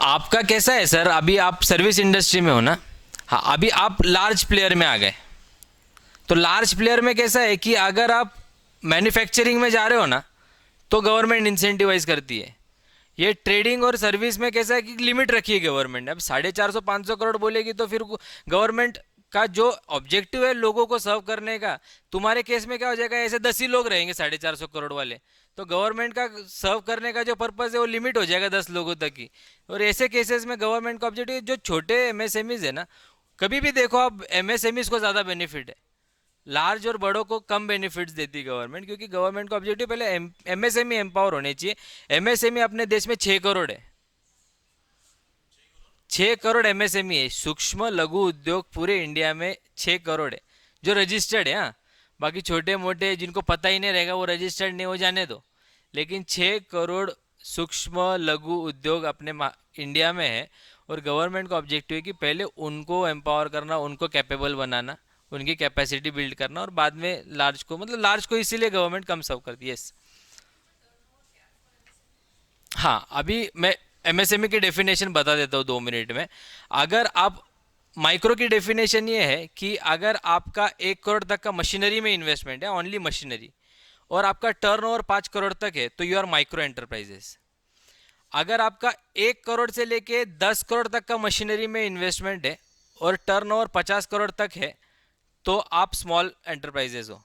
आपका कैसा है सर, अभी आप सर्विस इंडस्ट्री में हो ना? हाँ, अभी आप लार्ज प्लेयर में आ गए। तो लार्ज प्लेयर में कैसा है कि अगर आप मैन्युफैक्चरिंग में जा रहे हो ना तो गवर्नमेंट इंसेंटिवाइज करती है। ये ट्रेडिंग और सर्विस में कैसा है कि लिमिट रखी है गवर्नमेंट ने। अब 450-500 करोड़ बोलेगी तो फिर गवर्नमेंट का जो ऑब्जेक्टिव है लोगों को सर्व करने का, तुम्हारे केस में क्या हो जाएगा, ऐसे 10 ही लोग रहेंगे 450 करोड़ वाले, तो गवर्नमेंट का सर्व करने का जो पर्पज़ है वो लिमिट हो जाएगा 10 लोगों तक ही। और ऐसे केसेस में गवर्नमेंट का ऑब्जेक्टिव, जो छोटे एमएसएमईज है ना, कभी भी देखो आप एमएसएमईज को ज़्यादा बेनिफिट है, लार्ज और बड़ों को कम बेनिफिट्स देती है गवर्नमेंट, क्योंकि गवर्नमेंट का ऑब्जेक्टिव पहले एमएसएमई एम्पावर होने चाहिए। एमएसएमई अपने देश में 6 करोड़ है, 6 करोड़ एमएसएमई है, सूक्ष्म लघु उद्योग पूरे इंडिया में 6 करोड़ है जो रजिस्टर्ड है। हाँ, बाकी छोटे मोटे जिनको पता ही नहीं रहेगा वो रजिस्टर्ड नहीं हो जाने दो, लेकिन 6 करोड़ सूक्ष्म लघु उद्योग अपने इंडिया में है। और गवर्नमेंट का ऑब्जेक्टिव है कि पहले उनको एम्पावर करना, उनको कैपेबल बनाना, उनकी कैपेसिटी बिल्ड करना, और बाद में लार्ज को, मतलब लार्ज को इसीलिए गवर्नमेंट कम सर्व करती है। यस, हाँ, अभी मैं एमएसएमई की डेफिनेशन बता देता हूँ 2 मिनट में। अगर आप माइक्रो की डेफिनेशन ये है कि अगर आपका 1 करोड़ तक का मशीनरी में इन्वेस्टमेंट है, ओनली मशीनरी, और आपका टर्नओवर 5 करोड़ तक है तो यू आर माइक्रो एंटरप्राइजेस। अगर आपका 1 करोड़ से लेके 10 करोड़ तक का मशीनरी में इन्वेस्टमेंट है और टर्नओवर 50 करोड़ तक है तो आप स्मॉल एंटरप्राइजेस हो।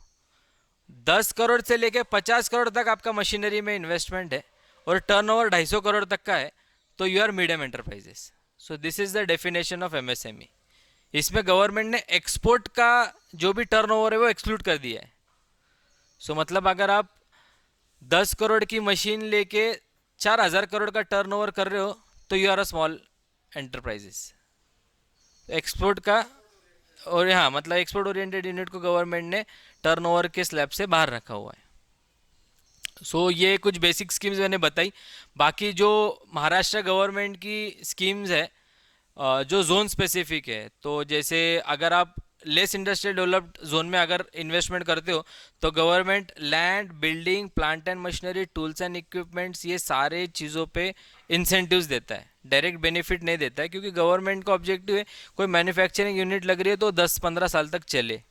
10 करोड़ से लेके 50 करोड़ तक आपका मशीनरी में इन्वेस्टमेंट है और टर्नओवर 250 करोड़ तक का है तो you are medium enterprises. So this is the definition of MSME. इसमें गवर्नमेंट ने एक्सपोर्ट का जो भी टर्नओवर है वो एक्सक्लूड कर दिया है। सो मतलब अगर आप 10 करोड़ की मशीन लेके 4000 करोड़ का टर्नओवर कर रहे हो तो you are a small enterprises. Export का, और हाँ, मतलब एक्सपोर्ट ओरिएंटेड यूनिट को गवर्नमेंट ने टर्नओवर के स्लैब से बाहर रखा हुआ है। सो ये कुछ बेसिक स्कीम्स मैंने बताई। बाकी जो महाराष्ट्र गवर्नमेंट की स्कीम्स है जो जोन स्पेसिफिक है, तो जैसे अगर आप लेस इंडस्ट्रियल डेवलप्ड जोन में अगर इन्वेस्टमेंट करते हो तो government land, building, plant and machinery, tools and equipments, ये सारे चीज़ों पे इंसेंटिव्स देता है, डायरेक्ट बेनिफिट नहीं देता है, क्योंकि गवर्नमेंट का ऑब्जेक्टिव है कोई मैन्युफैक्चरिंग यूनिट लग रही है तो 10-15 साल तक चले,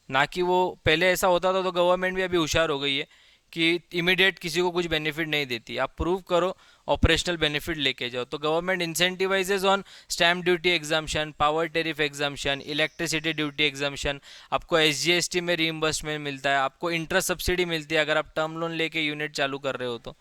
ना कि वो पहले ऐसा होता था। तो गवर्नमेंट भी अभी होशियार हो गई है कि इमीडिएट किसी को कुछ बेनिफिट नहीं देती, आप प्रूव करो, ऑपरेशनल बेनिफिट लेके जाओ। तो government incentivises on stamp duty exemption, power tariff exemption, electricity duty exemption, आपको एसजीएसटी में रीइंबर्समेंट मिलता है, आपको इंटरेस्ट सब्सिडी मिलती है अगर आप टर्म लोन लेके यूनिट चालू कर रहे हो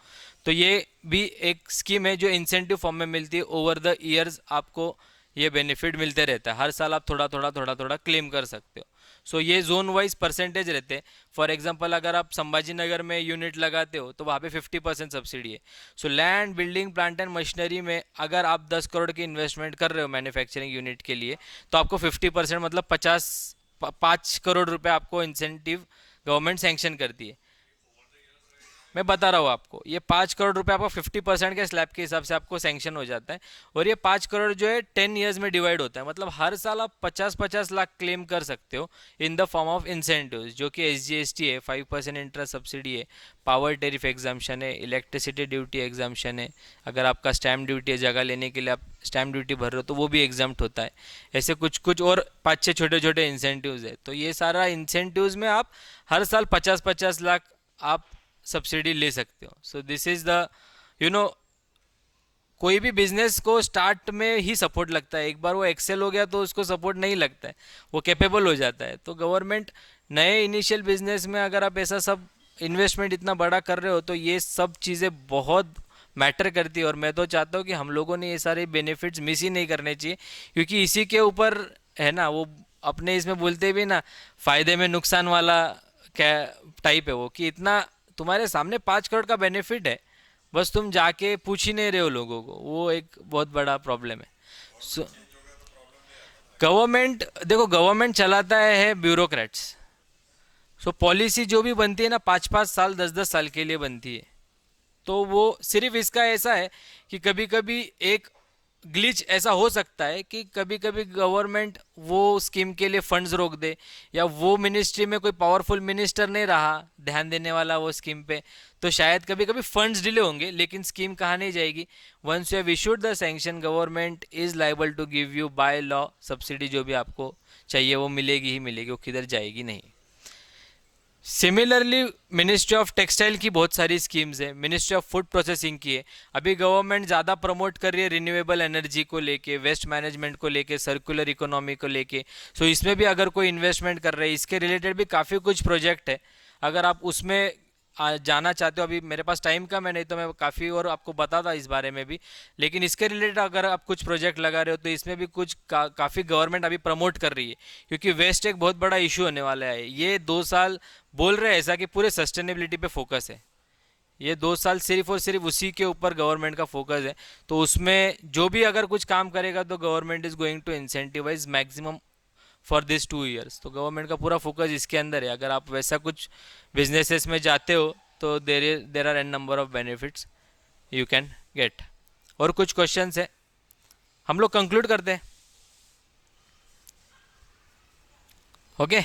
तो ये भी एक स्कीम है जो इंसेंटिव फॉर्म में मिलती है। ओवर द ईयर्स आपको ये बेनिफिट मिलते रहता है, हर साल आप थोड़ा थोड़ा क्लेम कर सकते हो। सो ये जोन वाइज परसेंटेज रहते हैं। फॉर एग्जांपल अगर आप संभाजी नगर में यूनिट लगाते हो तो वहाँ पे 50% सब्सिडी है। So land, building, plant and machinery में अगर आप 10 करोड़ की इन्वेस्टमेंट कर रहे हो मैन्युफैक्चरिंग यूनिट के लिए, तो आपको 50% मतलब 5 करोड़ रुपए आपको इंसेंटिव गवर्नमेंट सैंक्शन करती है। मैं बता रहा हूँ आपको, ये 5 करोड़ रुपए आपको 50% के स्लैब के हिसाब से आपको सैंक्शन हो जाता है, और ये 5 करोड़ जो है 10 ईयर्स में डिवाइड होता है। मतलब हर साल आप 50-50 लाख क्लेम कर सकते हो in the form of incentives, जो कि SGST है, 5% इंटरेस्ट सब्सिडी है, पावर टेरिफ एग्जाम्शन है, इलेक्ट्रिसिटी ड्यूटी एग्जाम्शन है, अगर आपका स्टैम्प ड्यूटी है, जगह लेने के लिए आप स्टैम्प ड्यूटी भर रहे हो तो वो भी एग्जाम्प्ट होता है। ऐसे कुछ कुछ और 5-6 छोटे छोटे इंसेंटिव्स है। तो ये सारा इंसेंटिव्स में आप हर साल 50-50 लाख आप सब्सिडी ले सकते हो। सो दिस इज़ द कोई भी बिजनेस को स्टार्ट में ही सपोर्ट लगता है, एक बार वो एक्सेल हो गया तो उसको सपोर्ट नहीं लगता है, वो कैपेबल हो जाता है। तो गवर्नमेंट नए इनिशियल बिजनेस में अगर आप ऐसा सब इन्वेस्टमेंट इतना बड़ा कर रहे हो तो ये सब चीज़ें बहुत मैटर करती है। और मैं तो चाहता हूँ कि हम लोगों ने ये सारे बेनिफिट्स मिस ही नहीं करने चाहिए, क्योंकि इसी के ऊपर है ना, वो अपने इसमें बोलते भी ना, फ़ायदे में नुकसान वाला क्या टाइप है वो, कि इतना तुम्हारे सामने 5 करोड़ का बेनिफिट है, बस तुम जाके पूछ ही नहीं रहे हो लोगों को, वो एक बहुत बड़ा प्रॉब्लम है। सो गवर्नमेंट देखो, गवर्नमेंट चलाता है ब्यूरोक्रेट्स। सो पॉलिसी जो भी बनती है ना 5-5 साल 10-10 साल के लिए बनती है, तो वो सिर्फ इसका ऐसा है कि कभी कभी एक ग्लिच ऐसा हो सकता है कि कभी कभी गवर्नमेंट वो स्कीम के लिए फंड्स रोक दे, या वो मिनिस्ट्री में कोई पावरफुल मिनिस्टर नहीं रहा ध्यान देने वाला वो स्कीम पे, तो शायद कभी कभी फंड्स डिले होंगे, लेकिन स्कीम कहाँ नहीं जाएगी। Once you have issued the sanction, government is liable to give you by law subsidy, जो भी आपको चाहिए वो मिलेगी ही मिलेगी, वो किधर जाएगी नहीं। सिमिलरली मिनिस्ट्री ऑफ टेक्सटाइल की बहुत सारी स्कीम्स है, मिनिस्ट्री ऑफ फूड प्रोसेसिंग की है। अभी गवर्नमेंट ज़्यादा प्रमोट कर रही है रिन्यूएबल एनर्जी को लेके, वेस्ट मैनेजमेंट को लेके, सर्कुलर इकोनॉमी को लेके। सो इसमें भी अगर कोई इन्वेस्टमेंट कर रहे हैं, इसके रिलेटेड भी काफ़ी कुछ प्रोजेक्ट है, अगर आप उसमें जाना चाहते हो। अभी मेरे पास टाइम कम है, नहीं तो मैं काफ़ी और आपको बताता इस बारे में भी, लेकिन इसके रिलेटेड अगर आप कुछ प्रोजेक्ट लगा रहे हो तो इसमें भी कुछ काफ़ी गवर्नमेंट अभी प्रमोट कर रही है, क्योंकि वेस्ट एक बहुत बड़ा इशू होने वाला है। ये 2 साल बोल रहे हैं ऐसा कि पूरे सस्टेनेबिलिटी पे फोकस है, ये 2 साल सिर्फ और सिर्फ उसी के ऊपर गवर्नमेंट का फोकस है। तो उसमें जो भी अगर कुछ काम करेगा तो government is going to incentivise maximum for this 2 years. तो गवर्नमेंट का पूरा फोकस इसके अंदर है। अगर आप वैसा कुछ बिजनेसेस में जाते हो तो there are an number of benefits you can get. और कुछ क्वेश्चंस है, हम लोग कंक्लूड करते हैं। Okay,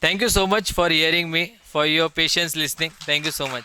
thank you so much for hearing me, for your patience listening, thank you so much.